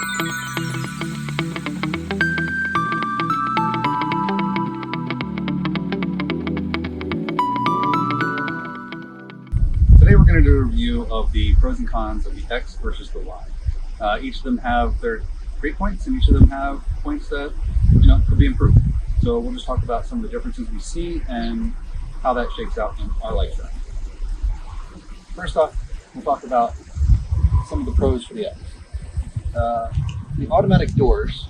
Today we're going to do a review of the pros and cons of the X versus the Y. Each of them have their great points, and each of them have points that could be improved. So we'll just talk about some of the differences we see and how that shakes out in our lifetime. First off, we'll talk about some of the pros for the X. The automatic doors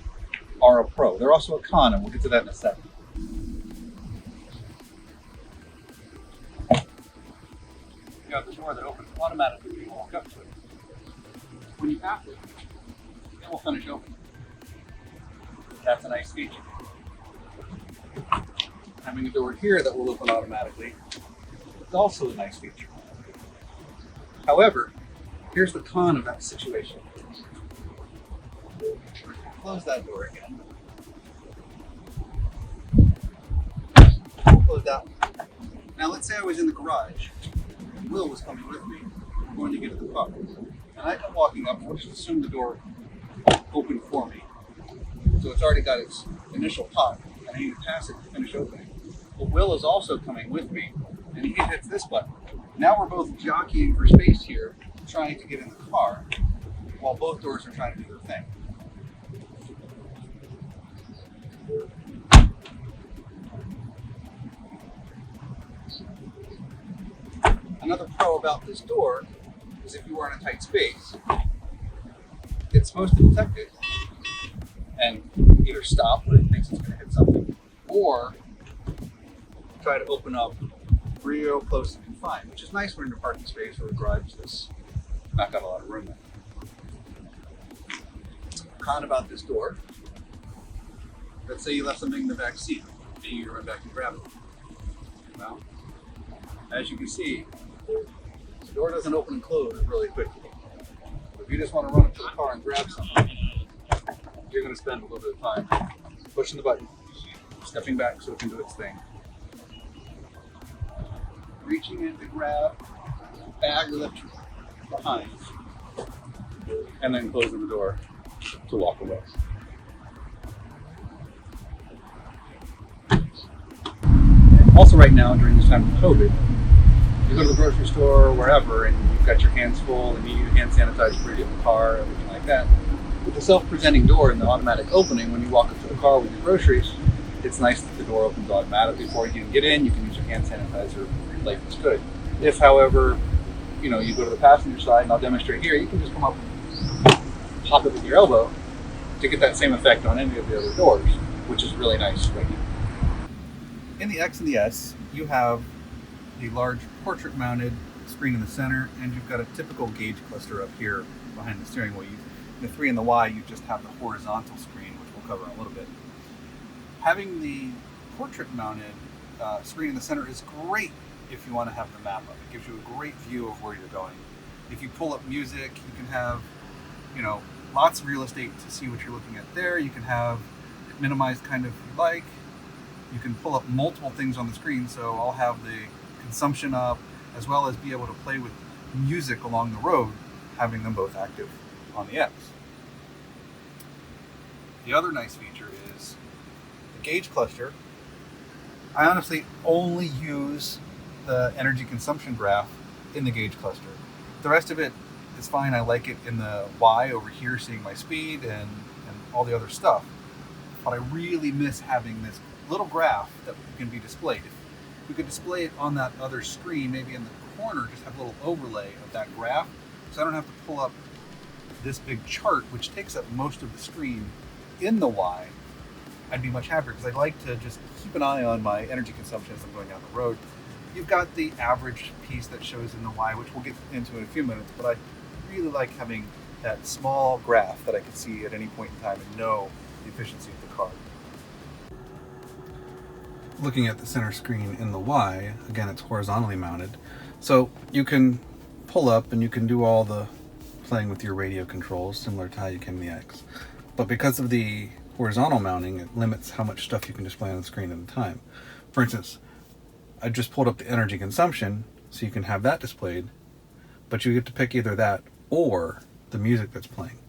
are a pro. They're also a con, and we'll get to that in a second. You have the door that opens automatically when you walk up to it. When you tap it, it will finish opening. That's a nice feature. Having a door here that will open automatically is also a nice feature. However, here's the con of that situation. Close that door again. Close that one. Now let's say I was in the garage. Will was coming with me. We're going to get to the car. And I come walking up, we'll just assume the door opened for me. So it's already got its initial pop, and I need to pass it to finish opening. But Will is also coming with me, and he hits this button. Now we're both jockeying for space here, trying to get in the car, while both doors are trying to do their thing. Another pro about this door is if you are in a tight space, it's supposed to detect it and either stop when it thinks it's going to hit something, or try to open up real close and confined, which is nice when you're in a parking space or a garage that's not got a lot of room in it. Con about this door, let's say you left something in the back seat and you run back and grab it. Well, as you can see, the door doesn't open and close really quickly. If you just want to run up to the car and grab something, you're going to spend a little bit of time pushing the button, stepping back so it can do its thing, reaching in to grab the bag left behind, and then closing the door to walk away. Also right now, during this time of COVID, you go to the grocery store or wherever and you've got your hands full and you need hand sanitizer before you get in the car, everything like that. With the self-presenting door and the automatic opening, when you walk up to the car with your groceries, it's nice that the door opens automatically before you can get in. You can use your hand sanitizer, your life is good. If, however, you go to the passenger side, and I'll demonstrate here, you can just come up and pop it with your elbow to get that same effect on any of the other doors, which is really nice right now. In the X and the S, you have the large portrait-mounted screen in the center, and you've got a typical gauge cluster up here behind the steering wheel. The 3 and the Y, you just have the horizontal screen, which we'll cover in a little bit. Having the portrait-mounted screen in the center is great if you want to have the map up. It gives you a great view of where you're going. If you pull up music, you can have, lots of real estate to see what you're looking at there. You can have it minimized kind of if you like. You can pull up multiple things on the screen, so I'll have the consumption up, as well as be able to play with music along the road, having them both active on the X. The other nice feature is the gauge cluster. I honestly only use the energy consumption graph in the gauge cluster. The rest of it is fine. I like it in the Y over here, seeing my speed and all the other stuff. But I really miss having this little graph that can be displayed. If we could display it on that other screen, maybe in the corner, just have a little overlay of that graph, so I don't have to pull up this big chart, which takes up most of the screen in the Y, I'd be much happier, because I'd like to just keep an eye on my energy consumption as I'm going down the road. You've got the average piece that shows in the Y, which we'll get into in a few minutes, but I really like having that small graph that I can see at any point in time and know the efficiency of the car. Looking at the center screen in the Y, again, it's horizontally mounted, so you can pull up and you can do all the playing with your radio controls, similar to how you can in the X. But because of the horizontal mounting, it limits how much stuff you can display on the screen at a time. For instance, I just pulled up the energy consumption, so you can have that displayed, but you get to pick either that or the music that's playing.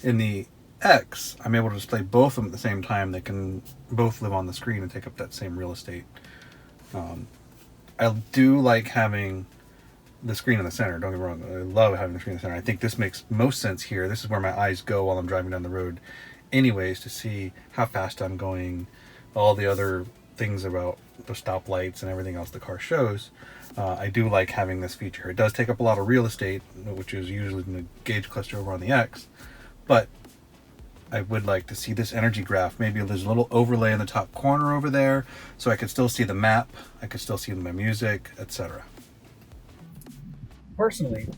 In the X, I'm able to display both of them at the same time. They can both live on the screen and take up that same real estate. I do like having the screen in the center, don't get me wrong. I love having the screen in the center. I think this makes most sense here. This is where my eyes go while I'm driving down the road anyways, to see how fast I'm going, all the other things about the stoplights and everything else the car shows. I do like having this feature. It does take up a lot of real estate, which is usually in the gauge cluster over on the X, but I would like to see this energy graph. Maybe there's a little overlay in the top corner over there, so I could still see the map, I could still see my music, etc. Personally,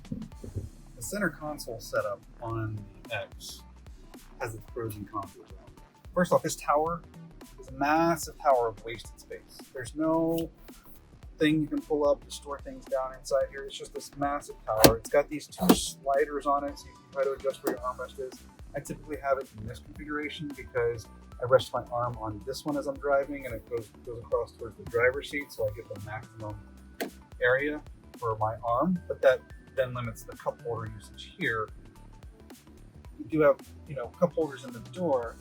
the center console setup on the X has its pros and cons. First off, this tower is a massive tower of wasted space. There's no thing you can pull up to store things down inside here. It's just this massive tower. It's got these two sliders on it, so you can try to adjust where your armrest is. I typically have it in this configuration because I rest my arm on this one as I'm driving, and it goes across towards the driver's seat, so I get the maximum area for my arm. But that then limits the cup holder usage here. You do have, cup holders in the door.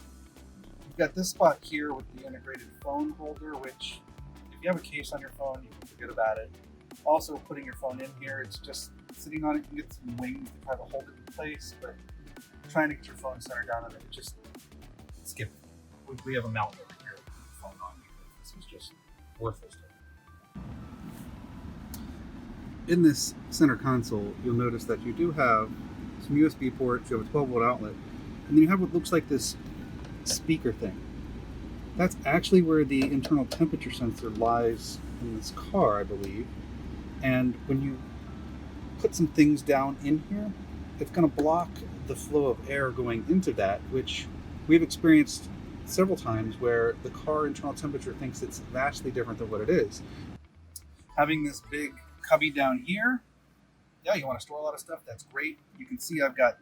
You've got this spot here with the integrated phone holder, which if you have a case on your phone, you can forget about it. Also, putting your phone in here, it's just sitting on it. You get some wings to try to hold it in place, but trying to get your phone centered down on it, just skip it. We have a mount over here to put the phone on because this is just worthless. In this center console, you'll notice that you do have some USB ports, you have a 12-volt outlet, and then you have what looks like this speaker thing. That's actually where the internal temperature sensor lies in this car, I believe. And when you put some things down in here, it's going to block the flow of air going into that, which we've experienced several times where the car internal temperature thinks it's vastly different than what it is. Having this big cubby down here, yeah, you want to store a lot of stuff, that's great. You can see I've got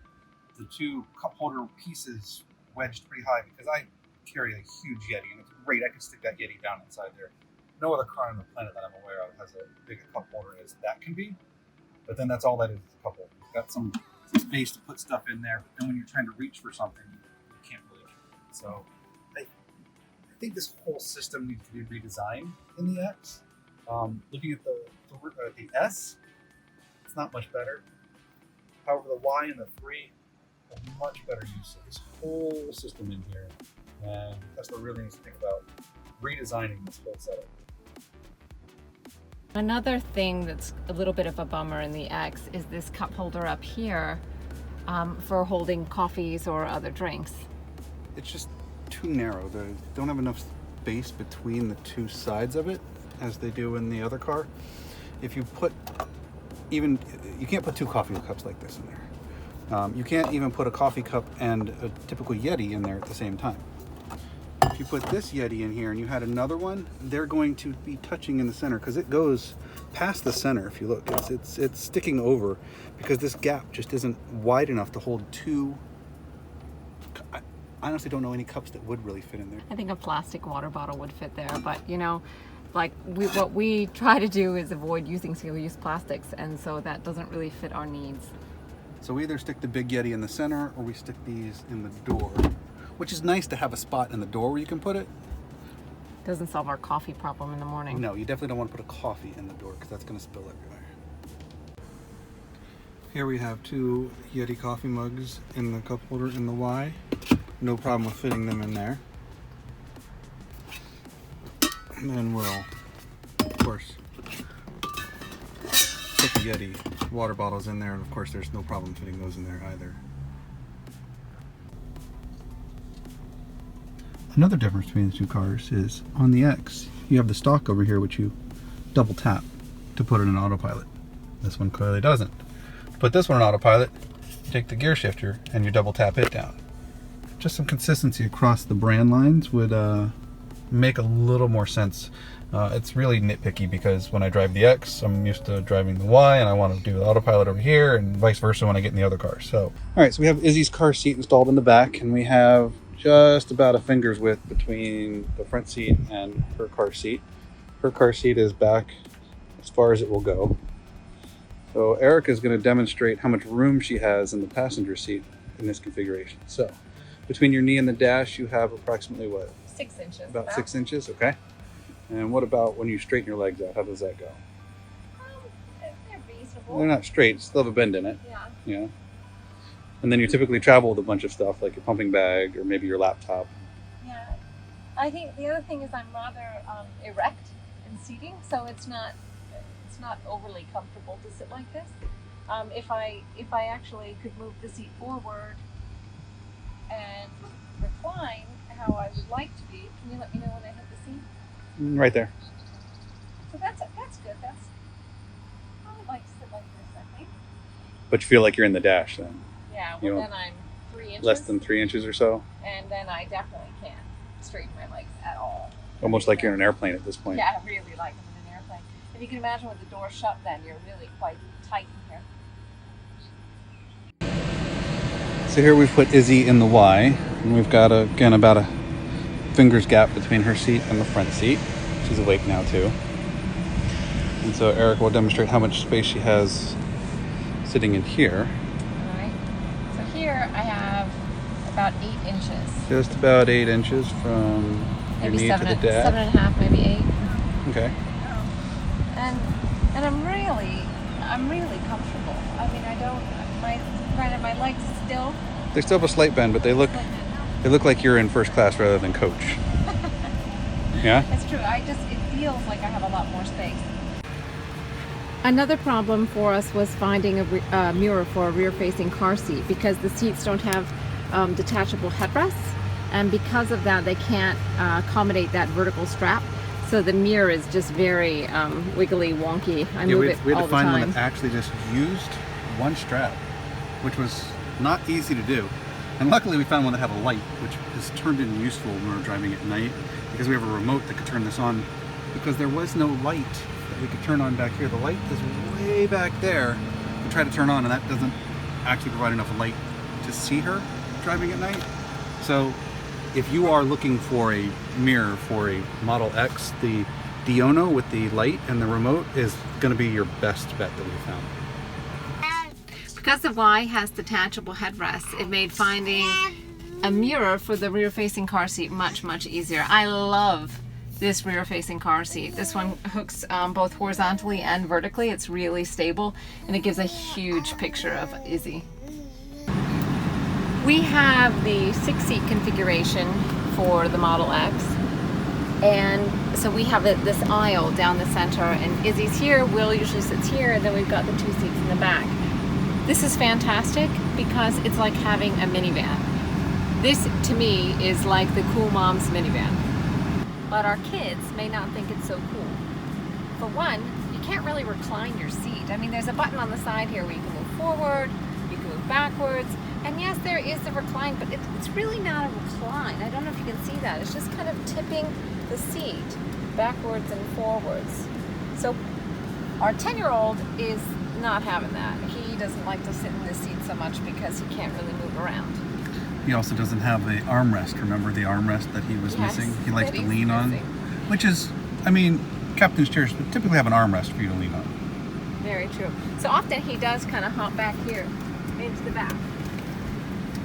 the two cup holder pieces wedged pretty high because I carry a huge Yeti, and it's great. I can stick that Yeti down inside there. No other car on the planet that I'm aware of has a big a cup holder as that can be. But then that's all that is a cup holder. You've got some space to put stuff in there, but then when you're trying to reach for something, you can't really do it. So I think this whole system needs to be redesigned in the X. Looking at the S, it's not much better. However, the Y and the 3 have much better use of this whole system in here. And Tesla really needs to think about redesigning this whole setup. Another thing that's a little bit of a bummer in the X is this cup holder up here for holding coffees or other drinks. It's just too narrow. They don't have enough space between the two sides of it as they do in the other car. If you put you can't put two coffee cups like this in there. You can't even put a coffee cup and a typical Yeti in there at the same time. If you put this Yeti in here and you had another one, they're going to be touching in the center because it goes past the center. If you look, it's sticking over because this gap just isn't wide enough to hold two. I honestly don't know any cups that would really fit in there. I think a plastic water bottle would fit there, but what we try to do is avoid using single-use plastics, and so that doesn't really fit our needs. So we either stick the big Yeti in the center or we stick these in the door, which is nice to have a spot in the door where you can put it. Doesn't solve our coffee problem in the morning. No, you definitely don't want to put a coffee in the door because that's going to spill everywhere. Here we have two Yeti coffee mugs in the cup holder in the Y. No problem with fitting them in there. And then we'll, of course, put the Yeti water bottles in there, and of course there's no problem fitting those in there either. Another difference between the two cars is on the X, you have the stalk over here which you double tap to put it in autopilot. This one clearly doesn't. To put this one in autopilot, you take the gear shifter and you double tap it down. Just some consistency across the brand lines would make a little more sense. It's really nitpicky because when I drive the X, I'm used to driving the Y and I want to do the autopilot over here and vice versa when I get in the other car. So, alright, so we have Izzy's car seat installed in the back and we have just about a finger's width between the front seat and her car seat. Her car seat is back as far as it will go. So Erica is going to demonstrate how much room she has in the passenger seat in this configuration. So Between your knee and the dash, you have approximately what? 6 inches. About 6 inches, okay. And what about when you straighten your legs out? How does that go? They're reasonable. They're not straight, still have a bend in it. Yeah. Yeah. And then you typically travel with a bunch of stuff like your pumping bag or maybe your laptop. Yeah. I think the other thing is I'm rather erect in seating, so it's not overly comfortable to sit like this. If I actually could move the seat forward and recline how I would like to be, can you let me know when I hit the seat? Right there. So that's good. I would like to sit like this, I think. But you feel like you're in the dash then? Yeah, You well know, then I'm 3 inches. Less than 3 inches or so? And then I definitely can't straighten my legs at all. Almost like you're in an airplane at this point. Yeah, I really like them in an airplane. If you can imagine with the door shut, then you're really quite tight in here. So here we've put Izzy in the Y, and we've got, again, about a finger's gap between her seat and the front seat. She's awake now too. And so Eric will demonstrate how much space she has sitting in here. All right. So here I have about 8 inches. Just about 8 inches from your Maybe knee to the dash. 7.5, maybe 8. Okay. And I'm really comfortable. I mean, I don't, my legs still. They still have a slight bend, but they look like you're in first class rather than coach. Yeah? That's true. It feels like I have a lot more space. Another problem for us was finding a mirror for a rear-facing car seat because the seats don't have detachable headrests, and because of that they can't accommodate that vertical strap. So the mirror is just very wiggly, wonky. I move it all the time. We had to find one that actually just used one strap, which was not easy to do. And luckily we found one that had a light, which is turned in useful when we're driving at night, because we have a remote that could turn this on, because there was no light that we could turn on back here. The light is way back there. We tried to turn on, and that doesn't actually provide enough light to see her driving at night. So if you are looking for a mirror for a Model X, the Diono with the light and the remote is going to be your best bet that we found. Because the Y has detachable headrests, it made finding a mirror for the rear-facing car seat much easier. I love this rear-facing car seat. This one hooks both horizontally and vertically. It's really stable, and it gives a huge picture of Izzy. We have the 6-seat configuration for the Model X, and so we have this aisle down the center, and Izzy's here, Will usually sits here, and then we've got the 2 seats in the back. This is fantastic because it's like having a minivan. This, to me, is like the cool mom's minivan. But our kids may not think it's so cool. For one, you can't really recline your seat. I mean, there's a button on the side here where you can move forward, you can move backwards, and yes, there is the recline, but it's really not a recline. I don't know if you can see that. It's just kind of tipping the seat backwards and forwards. So our 10-year-old is not having that. He doesn't like to sit in this seat so much because he can't really move around. He also doesn't have the armrest. Remember the armrest that he was missing? He likes to lean on, which is, I mean, captain's chairs typically have an armrest for you to lean on. Very true. So often he does kind of hop back here into the back,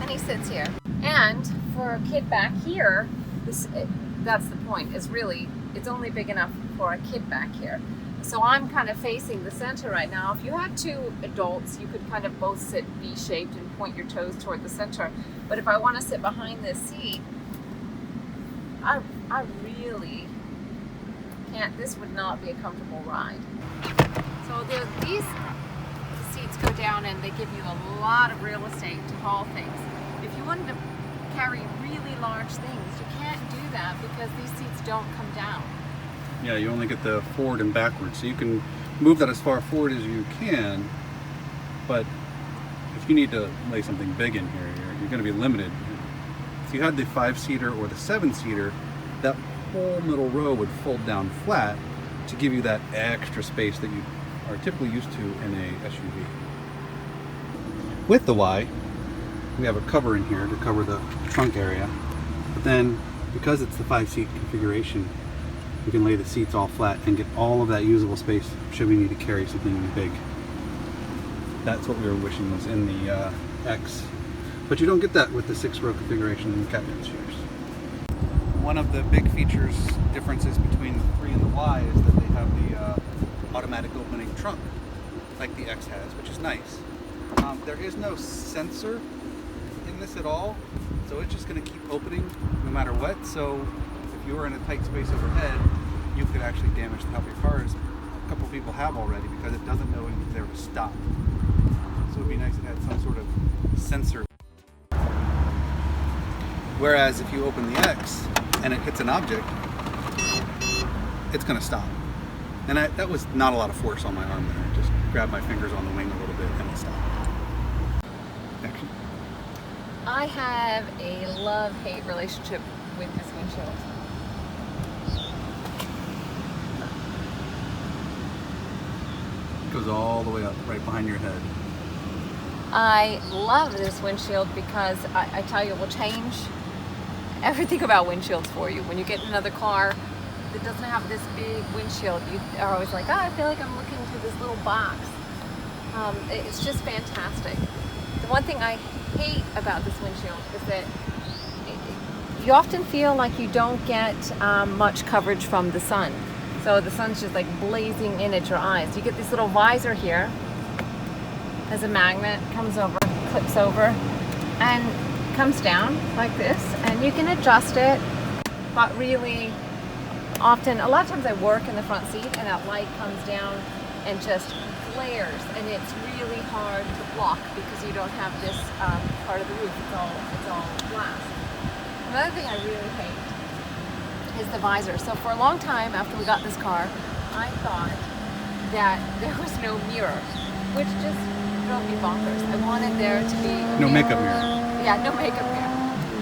and he sits here. And for a kid back here, that's the point. It's only big enough for a kid back here. So I'm kind of facing the center right now. If you had 2 adults, you could kind of both sit V-shaped and point your toes toward the center. But if I want to sit behind this seat, I really can't. This would not be a comfortable ride. So these seats go down and they give you a lot of real estate to haul things. If you wanted to carry really large things, you can't do that because these seats don't come down. Yeah, you only get the forward and backwards, so you can move that as far forward as you can, but if you need to lay something big in here, you're going to be limited. If you had the 5-seater or the 7-seater, that whole middle row would fold down flat to give you that extra space that you are typically used to in a SUV. With the Y, we have a cover in here to cover the trunk area, but then because it's the 5-seat configuration, we can lay the seats all flat and get all of that usable space should we need to carry something big. That's what we were wishing was in the X. But you don't get that with the 6-row configuration in the cabin chairs. One of the big features differences between the 3 and the Y is that they have the automatic opening trunk, like the X has, which is nice. There is no sensor in this at all, so it's just going to keep opening no matter what. So if you were in a tight space overhead, you could actually damage the top of your car, as a couple people have already, because it doesn't know when you're there to stop. So it'd be nice if it had some sort of sensor. Whereas if you open the X and it hits an object, it's going to stop. And that was not a lot of force on my arm there. I just grabbed my fingers on the wing a little bit and it stopped. Action. I have a love-hate relationship with this windshield. It goes all the way up right behind your head. I love this windshield because I tell you, it will change everything about windshields for you. When you get in another car that doesn't have this big windshield, you are always like, oh, I feel like I'm looking through this little box. It's just fantastic. The one thing I hate about this windshield is that you often feel like you don't get much coverage from the sun. So the sun's just like blazing in at your eyes. You get this little visor here as a magnet, comes over, clips over, and comes down like this, and you can adjust it. But really, often, a lot of times I work in the front seat and that light comes down and just glares, and it's really hard to block because you don't have this part of the roof. It's all glass. Another thing I really hate is the visor. So for a long time after we got this car, I thought that there was no mirror, which just drove me bonkers. I wanted there to be a No mirror. makeup mirror. Yeah, no makeup mirror.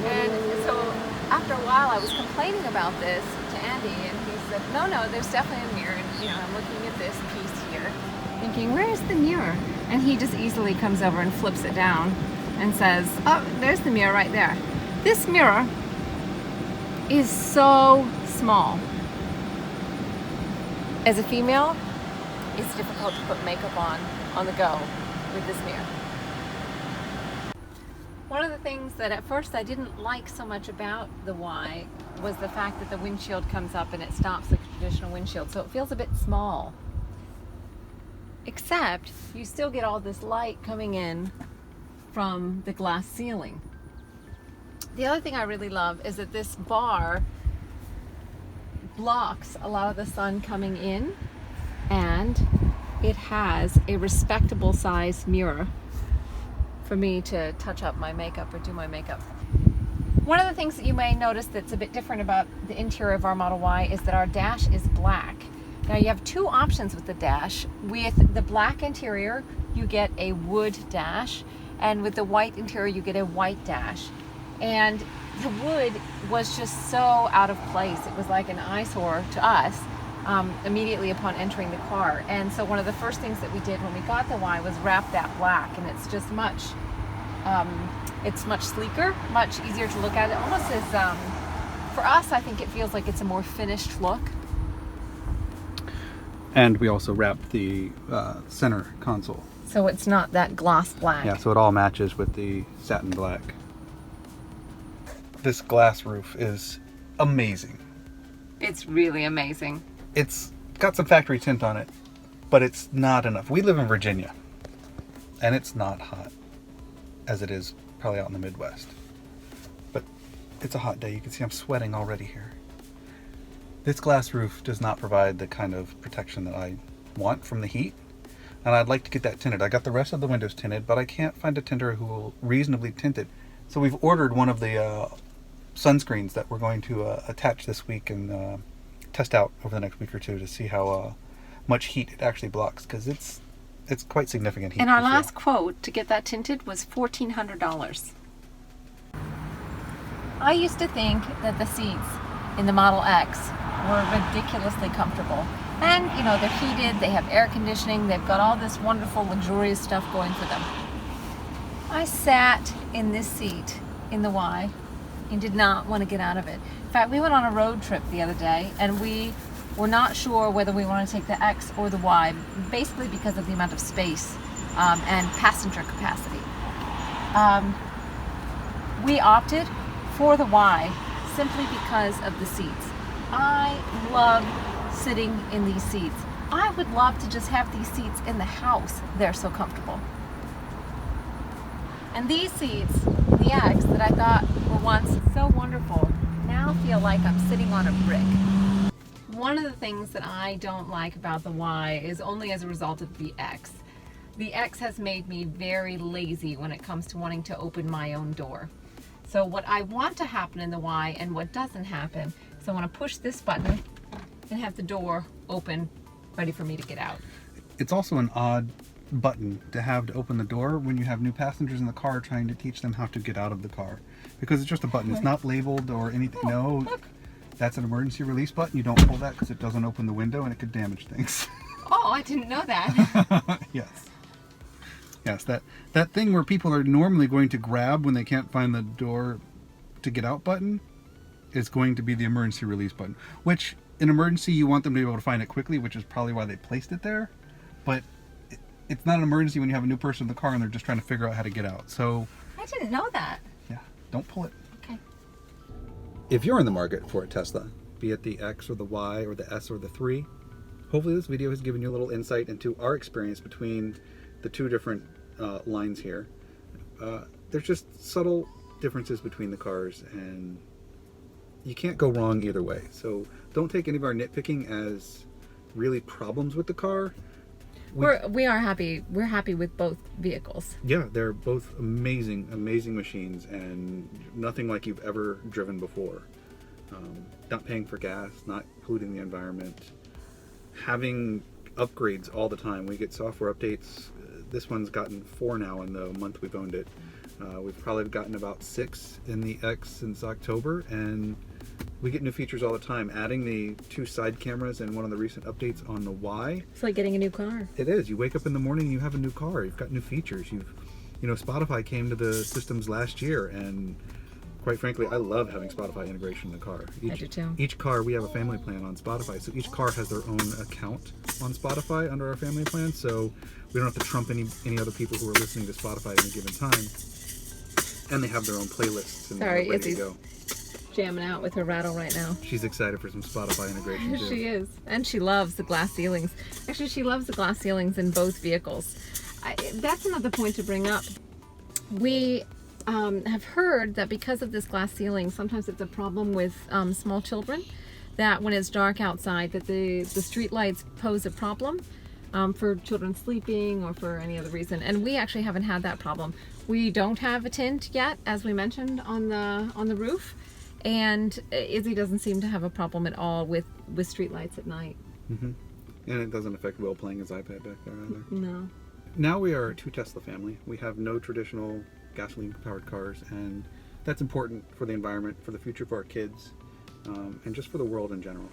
And so after a while I was complaining about this to Andy, and he said, no, there's definitely a mirror. And I'm looking at this piece here, thinking, where's the mirror? And he just easily comes over and flips it down and says, oh, there's the mirror right there. This mirror is so small. As a female, it's difficult to put makeup on the go with this mirror. One of the things that at first I didn't like so much about the Y was the fact that the windshield comes up and it stops like a traditional windshield, so it feels a bit small. Except you still get all this light coming in from the glass ceiling. The other thing I really love is that this bar blocks a lot of the sun coming in, and it has a respectable size mirror for me to touch up my makeup or do my makeup. One of the things that you may notice that's a bit different about the interior of our Model Y is that our dash is black. Now you have two options with the dash. With the black interior, you get a wood dash, and with the white interior, you get a white dash. And the wood was just so out of place. It was like an eyesore to us immediately upon entering the car. And so one of the first things that we did when we got the Y was wrap that black, and it's just much sleeker, much easier to look at. It almost is, for us, I think it feels like it's a more finished look. And we also wrapped the center console. So it's not that gloss black. Yeah, so it all matches with the satin black. This glass roof is amazing. It's really amazing. It's got some factory tint on it, but it's not enough. We live in Virginia, and it's not hot as it is probably out in the Midwest. But it's a hot day. You can see I'm sweating already here. This glass roof does not provide the kind of protection that I want from the heat, and I'd like to get that tinted. I got the rest of the windows tinted, but I can't find a tinter who will reasonably tint it. So we've ordered one of the sunscreens that we're going to attach this week and test out over the next week or two to see how much heat it actually blocks, because it's quite significant heat. And our last quote to get that tinted was $1,400. I used to think that the seats in the Model X were ridiculously comfortable. And, they're heated, they have air conditioning, they've got all this wonderful, luxurious stuff going for them. I sat in this seat in the Y and did not want to get out of it. In fact, we went on a road trip the other day, and we were not sure whether we want to take the X or the Y, basically because of the amount of space and passenger capacity. We opted for the Y simply because of the seats. I love sitting in these seats. I would love to just have these seats in the house. They're so comfortable. And these seats, the X that I thought were once so wonderful, now feel like I'm sitting on a brick. One of the things that I don't like about the Y is only as a result of the X. The X has made me very lazy when it comes to wanting to open my own door. So what I want to happen in the Y and what doesn't happen, is I want to push this button and have the door open, ready for me to get out. It's also an odd button to have to open the door when you have new passengers in the car trying to teach them how to get out of the car. Because it's just a button. It's not labeled or anything. Oh, No, look. That's an emergency release button. You don't pull that because it doesn't open the window and it could damage things. Oh, I didn't know that. Yes. Yes, that thing where people are normally going to grab when they can't find the door to get out button is going to be the emergency release button. Which, in emergency, you want them to be able to find it quickly, which is probably why they placed it there. But it's not an emergency when you have a new person in the car and they're just trying to figure out how to get out. So, I didn't know that. yeah, don't pull it. Okay. If you're in the market for a Tesla, be it the X or the Y or the S or the 3, hopefully this video has given you a little insight into our experience between the two different lines here. There's just subtle differences between the cars and you can't go wrong either way. So don't take any of our nitpicking as really problems with the car. We are happy. We're happy with both vehicles. Yeah, they're both amazing, amazing machines and nothing like you've ever driven before. Not paying for gas, not polluting the environment, having upgrades all the time. We get software updates. This one's gotten 4 now in the month we've owned it. We've probably gotten about 6 in the X since October, and we get new features all the time. Adding the 2 side cameras and one of the recent updates on the Y. It's like getting a new car. It is. You wake up in the morning and you have a new car. You've got new features. Spotify came to the systems last year, and quite frankly, I love having Spotify integration in the car. I do too. Each car, we have a family plan on Spotify, so each car has their own account on Spotify under our family plan, so we don't have to trump any other people who are listening to Spotify at any given time. And they have their own playlists and they're ready to go. Jamming out with her rattle right now. She's excited for some Spotify integration too. She is. And she loves the glass ceilings. Actually, she loves the glass ceilings in both vehicles. That's another point to bring up. We have heard that because of this glass ceiling, sometimes it's a problem with small children, that when it's dark outside, that the street lights pose a problem for children sleeping or for any other reason. And we actually haven't had that problem. We don't have a tint yet, as we mentioned, on the roof. And Izzy doesn't seem to have a problem at all with street lights at night. Mm-hmm. And it doesn't affect Will playing his iPad back there either. No. Now we are a 2 Tesla family. We have no traditional gasoline-powered cars, and that's important for the environment, for the future of our kids, and just for the world in general.